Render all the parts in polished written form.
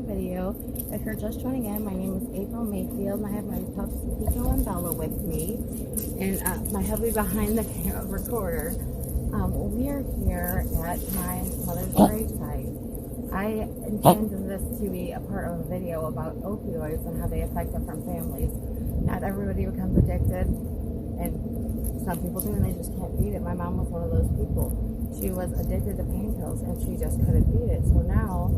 video. If you're just joining in, my name is April Mayfield, and I have my pups Pico and Bella with me, and my hubby behind the recorder. We are here at my mother's gravesite. I intended this to be a part of a video about opioids and how they affect different families. Not everybody becomes addicted, and some people do, and they just can't beat it. My mom was one of those people. She was addicted to pain pills, and she just couldn't beat it. So now,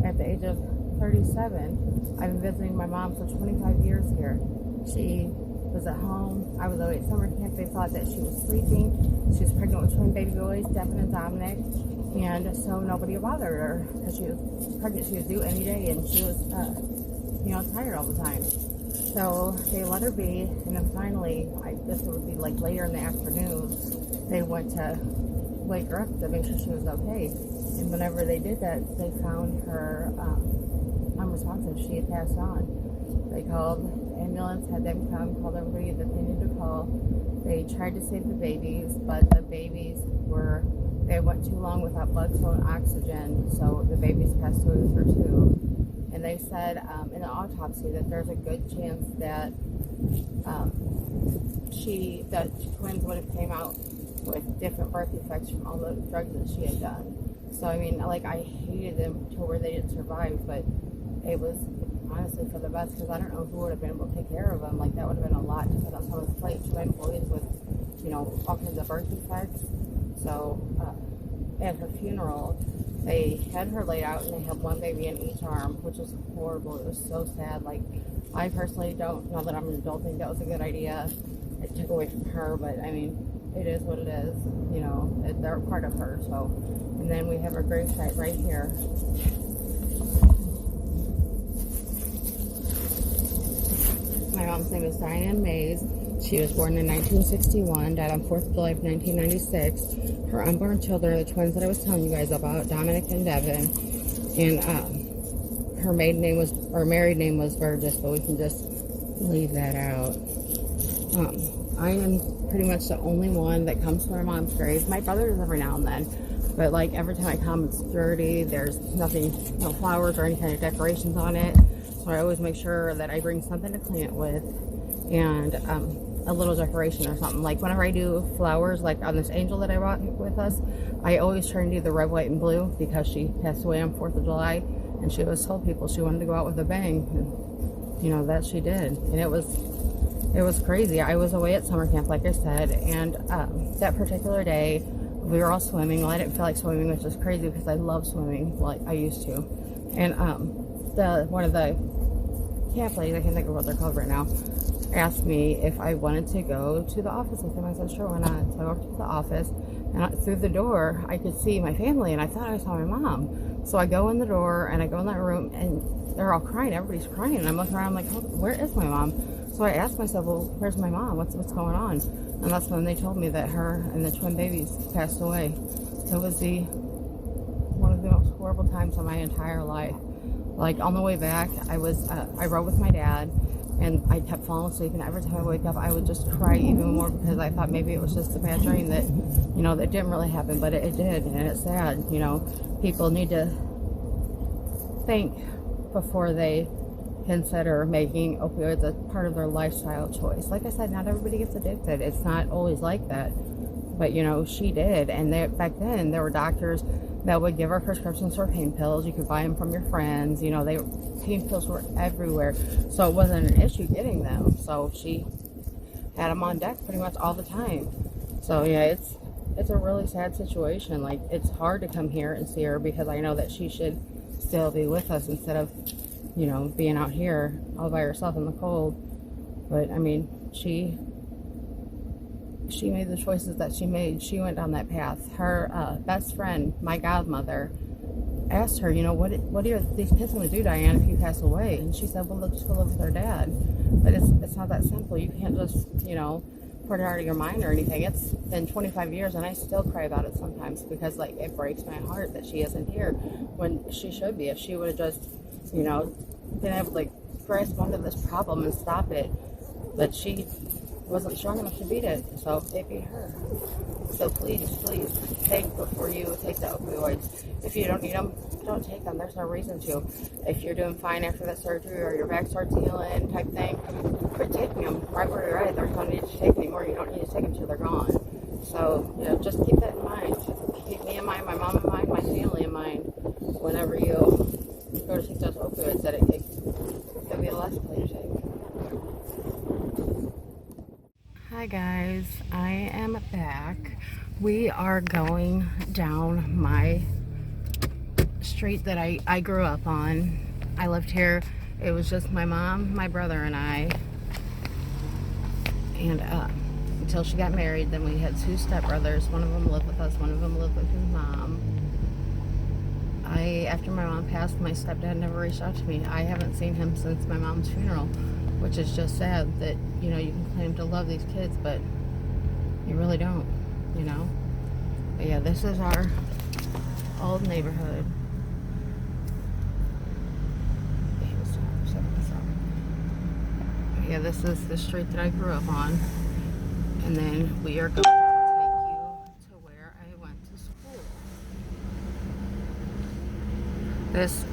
at the age of 37, I've been visiting my mom for 25 years here. She was at home. I was away at summer camp. They thought that she was sleeping. She was pregnant with twin baby boys, Devin and Dominic, and so nobody bothered her because she was pregnant. She was due any day, and she was, tired all the time. So they let her be, and then finally, I guess it would be like later in the afternoon, they went to wake her up to make sure she was okay. And whenever they did that, they found her unresponsive. She had passed on. They called the ambulance, had them come, called everybody that they needed to call. They tried to save the babies, but the babies they went too long without blood flow and oxygen, so the babies passed away with her too. And they said in the autopsy that there's a good chance that the twins would have came out with different birth defects from all the drugs that she had done. So I mean, I hated them to where they didn't survive, but it was honestly for the best, because I don't know who would have been able to take care of them. Like, that would have been a lot to put on someone's plate. Twin boys with, all kinds of birth defects. So at her funeral, they had her laid out, and they had one baby in each arm, which was horrible. It was so sad. Like, I personally don't, now that I'm an adult, think that was a good idea. It took away from her, but I mean, it is what it is. They're part of her. So, and then we have her gravesite right here. My mom's name is Diane Mays. She was born in 1961, died on 4th of July of 1996. Her unborn children are the twins that I was telling you guys about, Dominic and Devin. And her married name was Burgess, but we can just leave that out. I am pretty much the only one that comes to my mom's grave. My brother does every now and then, but like every time I come, it's dirty. There's nothing, no flowers or any kind of decorations on it. So I always make sure that I bring something to clean it with, and a little decoration or something. Like whenever I do flowers, like on this angel that I brought with us, I always try and do the red, white, and blue, because she passed away on 4th of July, and she always told people she wanted to go out with a bang, and that she did. And it was crazy. I was away at summer camp, like I said, and that particular day, we were all swimming. Well, I didn't feel like swimming, which is crazy because I love swimming, like I used to. And one of the camp ladies, I can't think of what they're called right now, asked me if I wanted to go to the office with them. I said, sure, why not? So I walked to the office, and through the door, I could see my family, and I thought I saw my mom. So I go in the door, and I go in that room, and they're all crying. Everybody's crying, and I'm looking around, I'm like, oh, where is my mom? So I asked myself, well, where's my mom? What's going on? And that's when they told me that her and the twin babies passed away. So it was one of the most horrible times of my entire life. Like, on the way back, I rode with my dad, and I kept falling asleep, and every time I wake up, I would just cry even more, because I thought maybe it was just a bad dream that, that didn't really happen, but it did, and it's sad. People need to think before they consider making opioids a part of their lifestyle choice. Like I said, not everybody gets addicted. It's not always like that, but she did. And back then, there were doctors that would give her prescriptions for pain pills. You could buy them from your friends. Pain pills were everywhere, so it wasn't an issue getting them. So she had them on deck pretty much all the time. So yeah, it's a really sad situation. Like, it's hard to come here and see her, because I know that she should still be with us instead of being out here all by herself in the cold. But I mean, she made the choices that she made. She went down that path. Her best friend, my godmother, asked her, what are these kids going to do, Diane, if you pass away? And she said, well, they'll just go live with their dad. But it's not that simple. You can't just, put it out of your mind or anything. It's been 25 years, and I still cry about it sometimes, because it breaks my heart that she isn't here when she should be. If she would have just, been able to grasp onto this problem and stop it. But she wasn't strong enough to beat it, so it beat her. So please, please, think before you take the opioids. If you don't need them, don't take them. There's no reason to. If you're doing fine after the surgery or your back starts healing type thing, quit taking them right where you're at. There's no need to take anymore. You don't need to take them till they're gone. So, just keep that in mind. Keep me in mind, my mom in mind, my family in mind. Whenever you go to take those opioids, that it could be a lesson for you to take. Hi guys, I am back. We are going down my street that I grew up on. I lived here. It was just my mom, my brother, and I. And until she got married, then we had two stepbrothers. One of them lived with us, one of them lived with his mom. After my mom passed, my stepdad never reached out to me. I haven't seen him since my mom's funeral, which is just sad that, you can claim to love these kids, but you really don't, But yeah, this is our old neighborhood. Yeah, this is the street that I grew up on. And then we are going to take you to where I went to school. This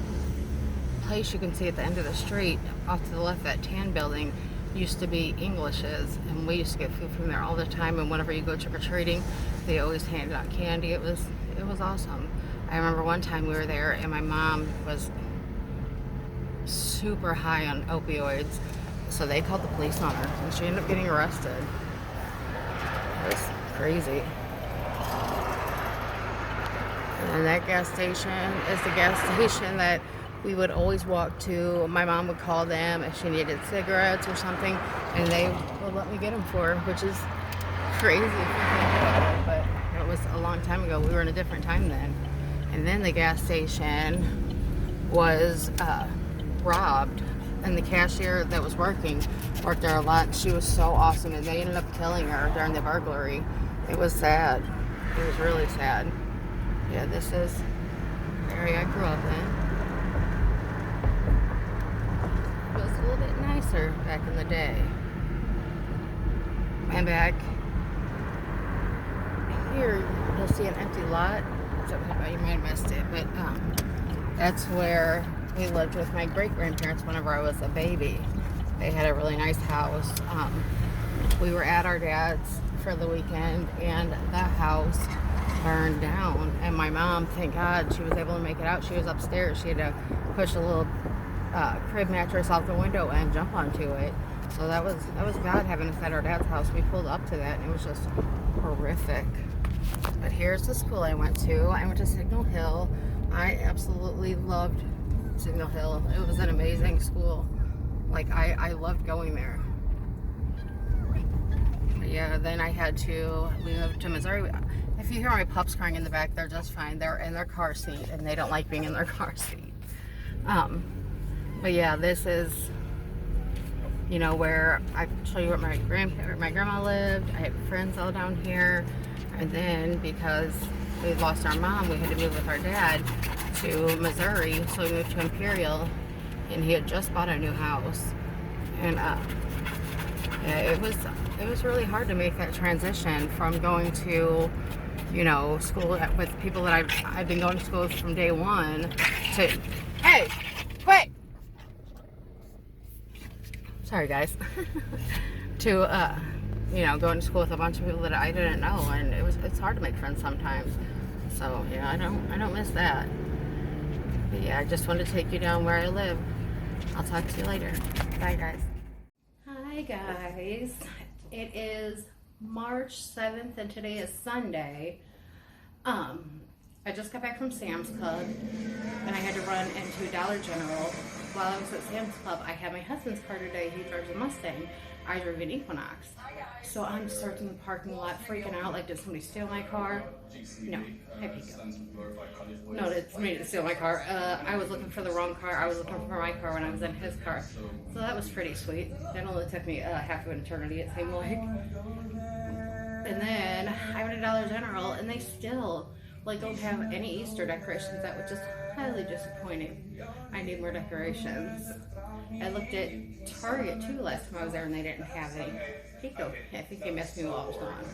place you can see at the end of the street, off to the left, that tan building, used to be English's, and we used to get food from there all the time. And whenever you go trick-or-treating, they always handed out candy. It was awesome. I remember one time we were there and my mom was super high on opioids, so they called the police on her and she ended up getting arrested. It was crazy. And that gas station is the gas station that we would always walk to. My mom would call them if she needed cigarettes or something, and they would let me get them for her, which is crazy if you think about it, but it was a long time ago. We were in a different time then. And then the gas station was robbed, and the cashier that was worked there a lot. She was so awesome, and they ended up killing her during the burglary. It was sad. It was really sad. Yeah, this is the area I grew up in. It was a little bit nicer back in the day. And back here, you'll see an empty lot. You might have missed it, but that's where we lived with my great-grandparents whenever I was a baby. They had a really nice house. We were at our dad's for the weekend, and the house burned down. And my mom, thank God, she was able to make it out. She was upstairs. She had to push a little crib mattress out the window and jump onto it. So that was God having us at our dad's house. We pulled up to that, and it was just horrific. But here's the school I went to. I went to Signal Hill. I absolutely loved Signal Hill. It was an amazing school. Like, I loved going there. But yeah, then we moved to Missouri. If you hear my pups crying in the back, they're just fine. They're in their car seat, and they don't like being in their car seat. But yeah, this is, where I show you where my grandma lived. I had friends all down here. And then because we lost our mom, we had to move with our dad to Missouri. So we moved to Imperial, and he had just bought a new house. And yeah, it was really hard to make that transition from going to, school with people that I've been going to school with from day one to, hey, quit! Sorry guys. To going to school with a bunch of people that I didn't know, and it's hard to make friends sometimes. So yeah, I don't miss that. But yeah, I just wanted to take you down where I live. I'll talk to you later. Bye guys. Hi guys. It is March 7th and today is Sunday. I just got back from Sam's Club and I had to run into Dollar General. While I was at Sam's Club, I had my husband's car today. He drives a Mustang. I drove an Equinox. So I'm searching the parking lot, freaking out, like, did somebody steal my car? No. Hey, Pico. No, it's me to steal my car. I was looking for the wrong car. I was looking for my car when I was in his car. So that was pretty sweet. That only took me half of an eternity, it seemed like. And then I went to Dollar General, and they still, don't have any Easter decorations out, which is highly disappointing. I need more decorations. I looked at Target too last time I was there, and they didn't have any. Pico, I think he missed me while I was gone.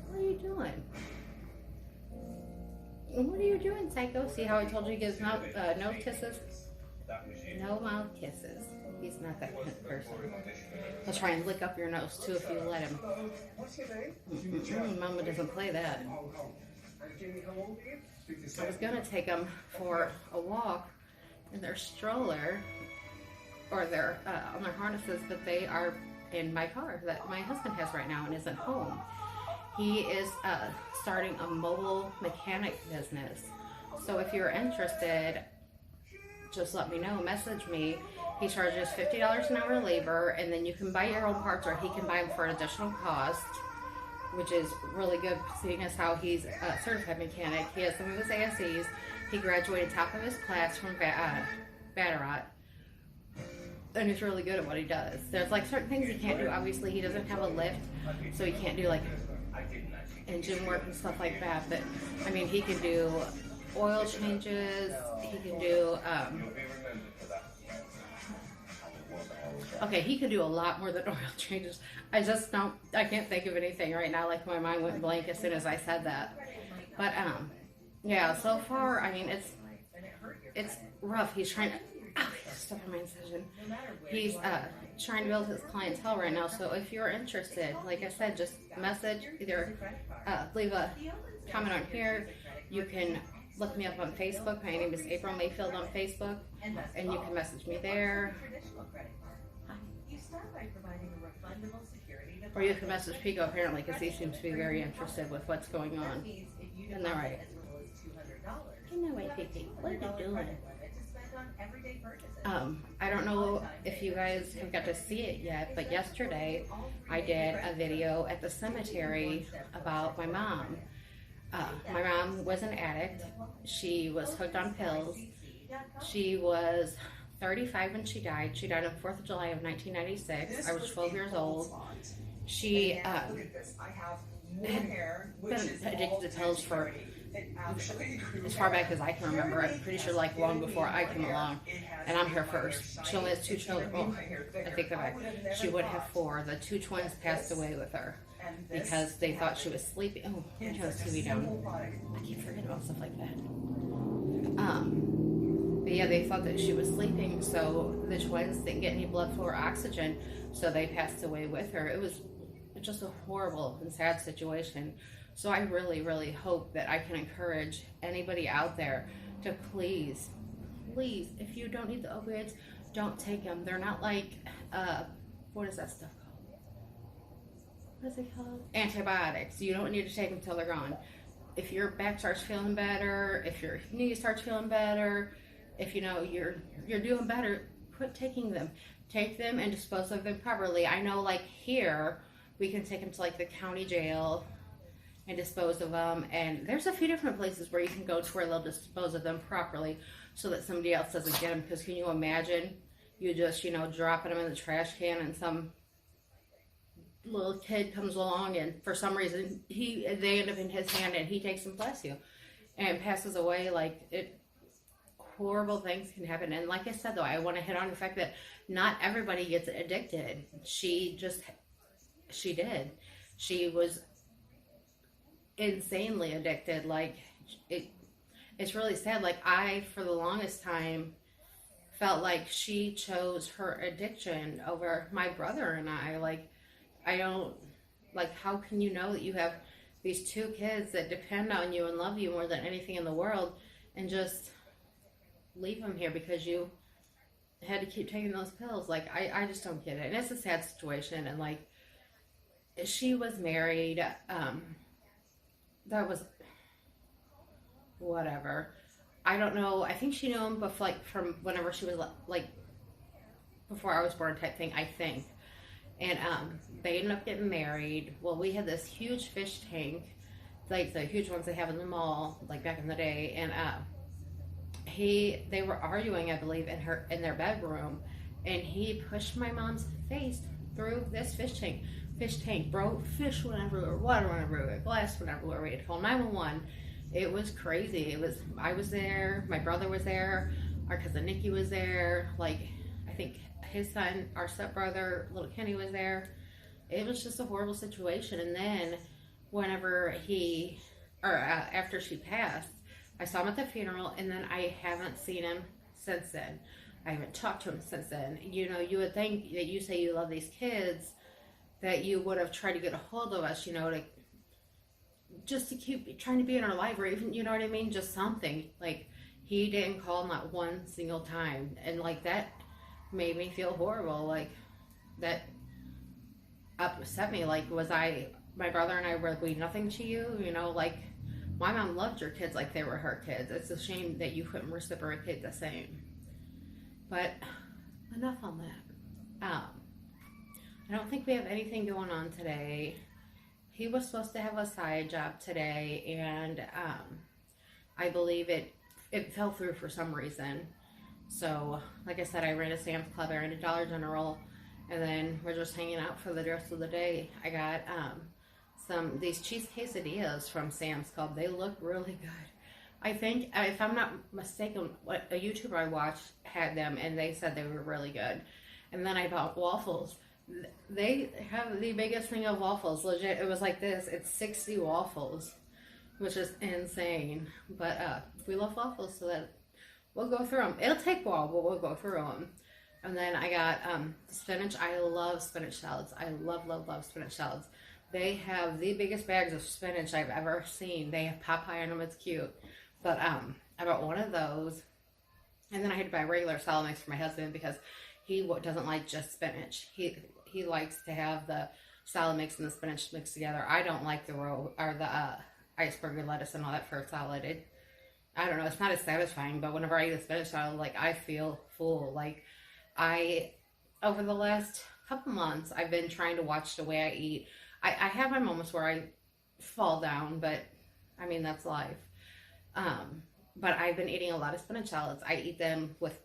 What are you doing? What are you doing, Psycho? See how I told you he gives mouth, nose kisses? No mouth kisses. He's not that kind of person. He'll try and lick up your nose too if you let him. Mama doesn't play that. I was gonna take him for a walk in their stroller or their on their harnesses, but they are in my car that my husband has right now and isn't home. He is starting a mobile mechanic business. So if you're interested, just let me know, message me. He charges $50 an hour labor, and then you can buy your own parts, or he can buy them for an additional cost, which is really good seeing as how he's a certified mechanic. He has some of his ASEs. He graduated top of his class from Ballarat, and he's really good at what he does. There's like certain things he can't do. Obviously, he doesn't have a lift, so he can't do like engine work and stuff like that. But I mean, he can do oil changes. He can do okay, he could do a lot more than oil changes. I can't think of anything right now. Like my mind went blank as soon as I said that. But yeah, so far, I mean, it's rough. He's trying to, stop my incision. He's trying to build his clientele right now. So if you're interested, like I said, just message, either leave a comment on here. You can look me up on Facebook. My name is April Mayfield on Facebook, and you can message me there. Or you can message Pico apparently, because he seems to be very interested with what's going on. Isn't that right? Isn't that right, Pico? What are you doing? I don't know if you guys have got to see it yet, but yesterday I did a video at the cemetery about my mom. My mom was an addict. She was hooked on pills. She was 35 when she died. She died on 4th of July of 1996. I was 12 years old. She had been addicted to pills for as far back as I can remember. I'm pretty sure like long before I came along, and I'm here first. She only has 2 children. Well, I take that back. She would have 4. The 2 twins passed away with her because they thought she was sleeping. Oh, let me turn this TV down. I keep forgetting about stuff like that. But yeah, they thought that she was sleeping, so the twins didn't get any blood flow or oxygen, so they passed away with her. It was just a horrible and sad situation. So I really, really hope that I can encourage anybody out there to please, if you don't need the opioids, don't take them. They're not like, what is that stuff called? What is it called? Antibiotics. You don't need to take them until they're gone. If your back starts feeling better, if your knee starts feeling better, if you know you're doing better, quit taking them. Take them and dispose of them properly. I know like here, we can take them to like the county jail and dispose of them, and there's a few different places where you can go to where they'll dispose of them properly so that somebody else doesn't get them. Because can you imagine you just dropping them in the trash can and some little kid comes along and for some reason they end up in his hand and he takes them, bless you, and passes away. Like horrible things can happen. And like I said though, I want to hit on the fact that not everybody gets addicted. She did. She was insanely addicted. Like it's really sad. Like I, for the longest time, felt like she chose her addiction over my brother and I. Like I don't, like, how can you know that you have these 2 kids that depend on you and love you more than anything in the world, and just leave them here because you had to keep taking those pills? Like I just don't get it. And it's a sad situation. And like, she was married, that was whatever. I don't know. I think she knew him before, like from whenever she was like before I was born type thing, I think. And they ended up getting married. Well, we had this huge fish tank, like the huge ones they have in the mall, like back in the day. And they were arguing, I believe, in their bedroom, and he pushed my mom's face through this fish tank. Fish tank broke. Fish went everywhere. Water went everywhere. Glass went everywhere. We had to call 911. It was crazy. I was there. My brother was there. Our cousin Nikki was there. Like, I think his son, our stepbrother, little Kenny, was there. it was just a horrible situation. And then whenever after she passed, I saw him at the funeral, and then I haven't seen him since then. I haven't talked to him since then. You know, you would think that you say you love these kids, that you would have tried to get a hold of us, you know, to just to keep trying to be in our life, or even, you know what I mean, just something. Like, he didn't call not one single time, and like that made me feel horrible. Like, that upset me. Like, was I, my brother and I, were we nothing to you? You know, like, my mom loved your kids like they were her kids. It's a shame that you couldn't reciprocate the same. But enough on that. I don't think we have anything going on today. He was supposed to have a side job today, and I believe it fell through for some reason. So, like I said, I ran a Sam's Club, I ran a Dollar General, and then we're just hanging out for the rest of the day. I got these cheese quesadillas from Sam's Club. They look really good. I think, if I'm not mistaken, what a YouTuber I watched had them, and they said they were really good. And then I bought waffles. They have the biggest thing of waffles. Legit, it was like this. It's 60 waffles, which is insane. But we love waffles, so that we'll go through them. It'll take a while, but we'll go through them. And then I got spinach. I love spinach salads. I love, love, love spinach salads. They have the biggest bags of spinach I've ever seen. They have Popeye in them. It's cute. But I bought one of those. And then I had to buy regular salad mix for my husband because he doesn't like just spinach. He likes to have the salad mix and the spinach mixed together. I don't like the iceberg lettuce and all that for a salad. I don't know, it's not as satisfying, but whenever I eat a spinach salad, like, I feel full. Like, over the last couple months, I've been trying to watch the way I eat. I have my moments where I fall down, but I mean, that's life. But I've been eating a lot of spinach salads. I eat them with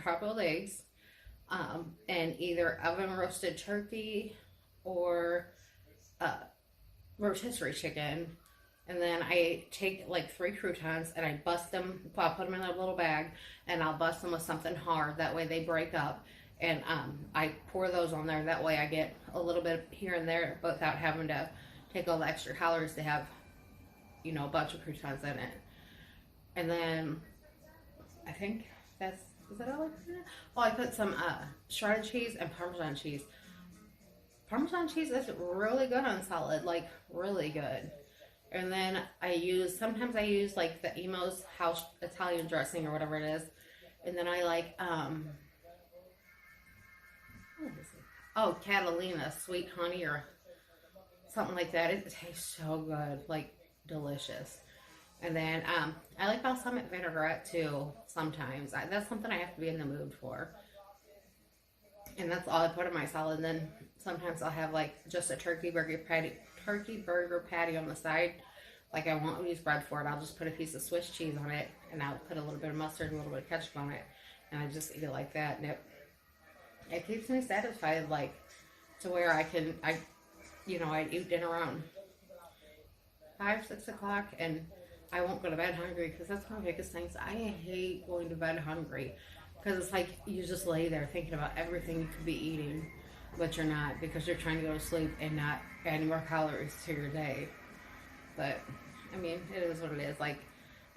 hard-boiled eggs, and either oven roasted turkey or rotisserie chicken. And then I take like 3 croutons and I bust them. I'll put them in a little bag, and I'll bust them with something hard. That way they break up. And I pour those on there. That way I get a little bit here and there without having to take all the extra calories to have, you know, a bunch of croutons in it. And then I think is that all I put in it? Oh, I put some shredded cheese and Parmesan cheese. Parmesan cheese is really good on salad, like, really good. And then sometimes I use like the Emo's house Italian dressing or whatever it is. And then I like, what is it? Oh, Catalina sweet honey or something like that. It tastes so good, like, delicious. And then I like balsamic vinaigrette too sometimes. That's something I have to be in the mood for. And that's all I put in my salad. And then sometimes I'll have like just a turkey burger patty on the side. Like, I won't use bread for it. I'll just put a piece of Swiss cheese on it, and I'll put a little bit of mustard and a little bit of ketchup on it, and I just eat it like that. And it keeps me satisfied, like, to where I eat dinner around 5, 6 o'clock, and I won't go to bed hungry, because that's one of the biggest things. I hate going to bed hungry, because it's like you just lay there thinking about everything you could be eating, but you're not, because you're trying to go to sleep and not add any more calories to your day. But I mean, it is what it is. Like,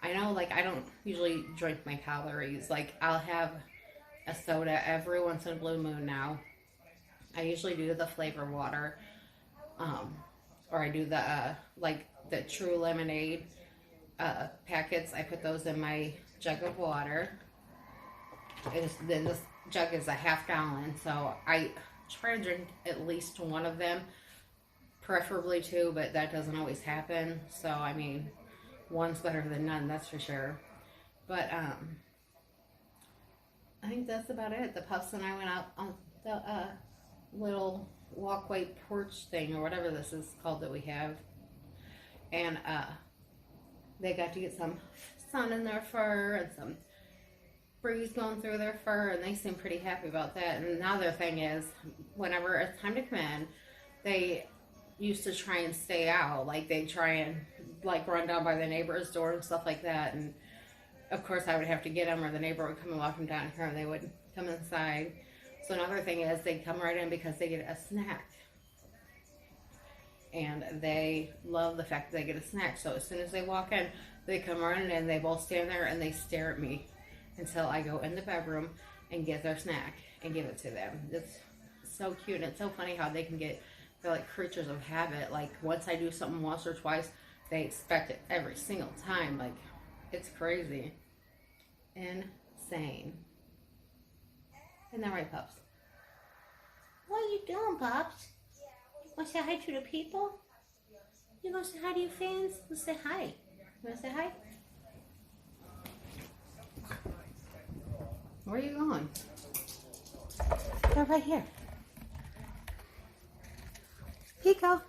I know, like, I don't usually drink my calories. Like, I'll have a soda every once in a blue moon now. I usually do the flavor water, or I do the True Lemonade packets. I put those in my jug of water. Then this jug is a half gallon, so I try to drink at least one of them, preferably 2, but that doesn't always happen. So, I mean, one's better than none, that's for sure. But I think that's about it. The pups and I went out on the little walkway porch thing, or whatever this is called that we have, and they got to get some sun in their fur and some breeze going through their fur, and they seem pretty happy about that. And now their thing is, whenever it's time to come in, they used to try and stay out. Like, they try and, like, run down by the neighbor's door and stuff like that. And of course I would have to get them, or the neighbor would come and walk them down here, and they would come inside. So another thing is, they come right in because they get a snack. and they love the fact that they get a snack. So as soon as they walk in, they come running in, they both stand there and they stare at me until I go in the bedroom and get their snack and give it to them. It's so cute, and it's so funny how they can get, they're like creatures of habit. Like once I do something once or twice, they expect it every single time. Like it's crazy. Insane. Isn't that right, Pups? What are you doing, Pops? You want to say hi to the people? You want to say hi to your fans? Let's say hi. You want to say hi? Where are you going? They're right here. Pico,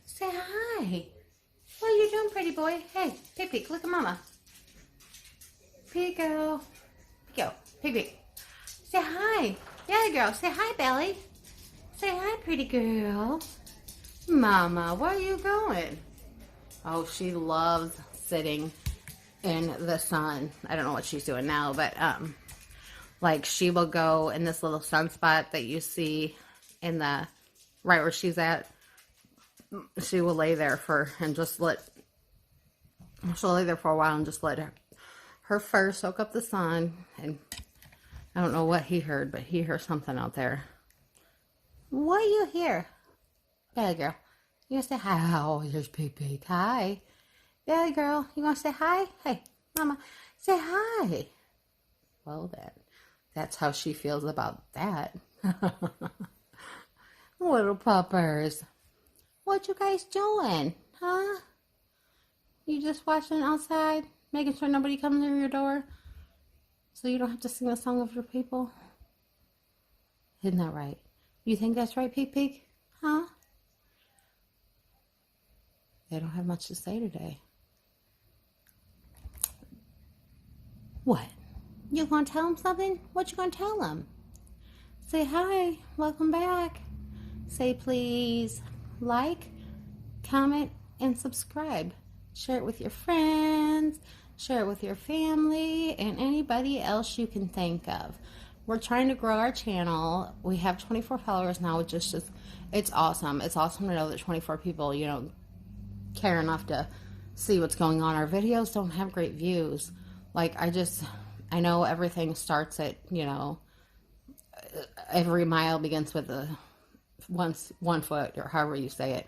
say hi. What are you doing, pretty boy? Hey, Pig, look at Mama. Pico. Pico, Pig. Say hi. Yeah, girl, say hi, Belly. Say hi, pretty girl. Mama, where are you going? Oh, she loves sitting in the sun. I don't know what she's doing now, but like she will go in this little sunspot that you see in the right where she's at. She will lay there she'll lay there for a while and just let her fur soak up the sun. And I don't know what he heard, but he heard something out there. What are you here? Belly girl, you gonna say hi? Oh, here's Pig. Hi. Belly girl, you gonna say hi? Hey, Mama, say hi. Well then, that's how she feels about that. Little puppers. What you guys doing? Huh? You just watching outside? Making sure nobody comes near your door? So you don't have to sing the song of your people? Isn't that right? You think that's right, Pig? Huh? They don't have much to say today. What? You gonna tell them something? What you gonna tell them? Say hi. Welcome back. Say please like, comment, and subscribe. Share it with your friends. Share it with your family and anybody else you can think of. We're trying to grow our channel. We have 24 followers now, which is just, it's awesome. It's awesome to know that 24 people, care enough to see what's going on. Our videos don't have great views. Like, I know everything starts at, every mile begins with one foot, or however you say it.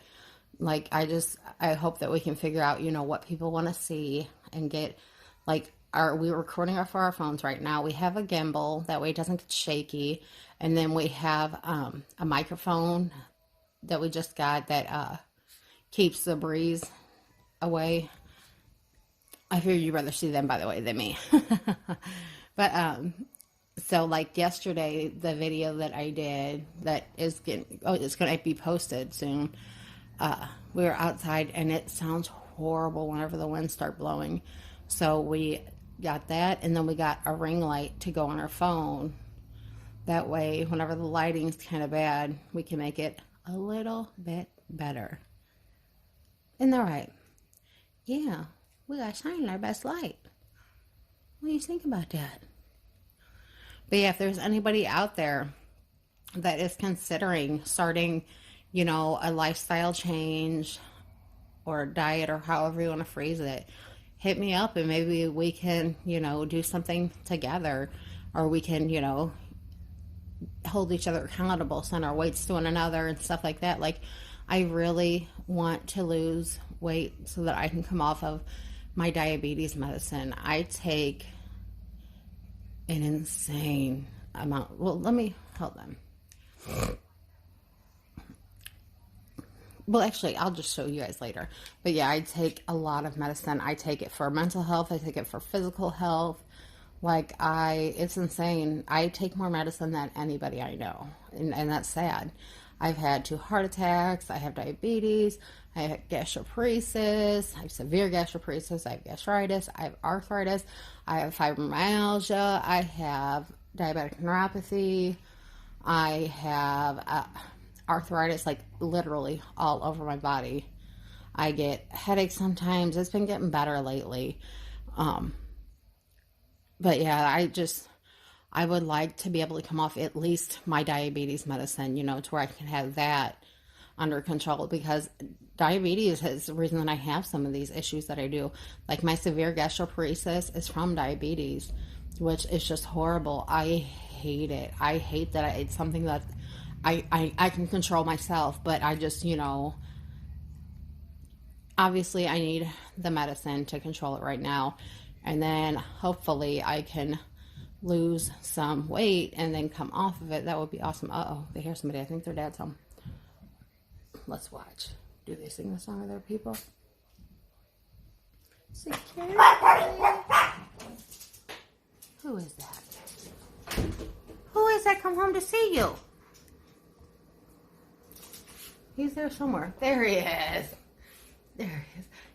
Like, I hope that we can figure out, what people want to see and get, like, we're recording for our phones right now. We have a gimbal, that way it doesn't get shaky. And then we have a microphone that we just got that keeps the breeze away. I figure you'd rather see them, by the way, than me. But, so like yesterday, the video that I did that is it's going to be posted soon. We were outside and it sounds horrible whenever the winds start blowing. So we got that, and then we got a ring light to go on our phone. That way, whenever the lighting's kind of bad, we can make it a little bit better. Isn't that right? Yeah, we got to shine our best light. What do you think about that? But yeah, if there's anybody out there that is considering starting, a lifestyle change or a diet, or however you want to phrase it, hit me up and maybe we can, do something together, or we can, hold each other accountable, send our weights to one another and stuff like that. Like, I really want to lose weight so that I can come off of my diabetes medicine. I take an insane amount. Well, hold on. Well, actually, I'll just show you guys later. But yeah, I take a lot of medicine. I take it for mental health. I take it for physical health. Like, it's insane. I take more medicine than anybody I know. And that's sad. I've had 2 heart attacks. I have diabetes. I have gastroparesis. I have severe gastroparesis. I have gastritis. I have arthritis. I have fibromyalgia. I have diabetic neuropathy. I have arthritis, like literally all over my body. I get headaches sometimes. It's been getting better lately. But yeah, I would like to be able to come off at least my diabetes medicine, to where I can have that under control, because diabetes is the reason that I have some of these issues that I do. Like my severe gastroparesis is from diabetes, which is just horrible. I hate it. I hate that it's something that I can control myself, but I just, obviously I need the medicine to control it right now. And then hopefully I can lose some weight and then come off of it. That would be awesome. Uh-oh, they hear somebody. I think their dad's home. Let's watch. Do they sing the song of their people? Security. Who is that? Who is that come home to see you? He's there somewhere. There he is. There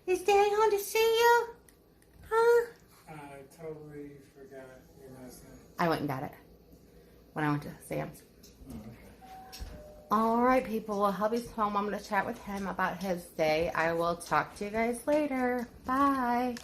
he is. Is Daddy home to see you? Huh? I totally forgot your last name. I went and got it when I went to Sam's. All right, people. Well, hubby's home. I'm going to chat with him about his day. I will talk to you guys later. Bye.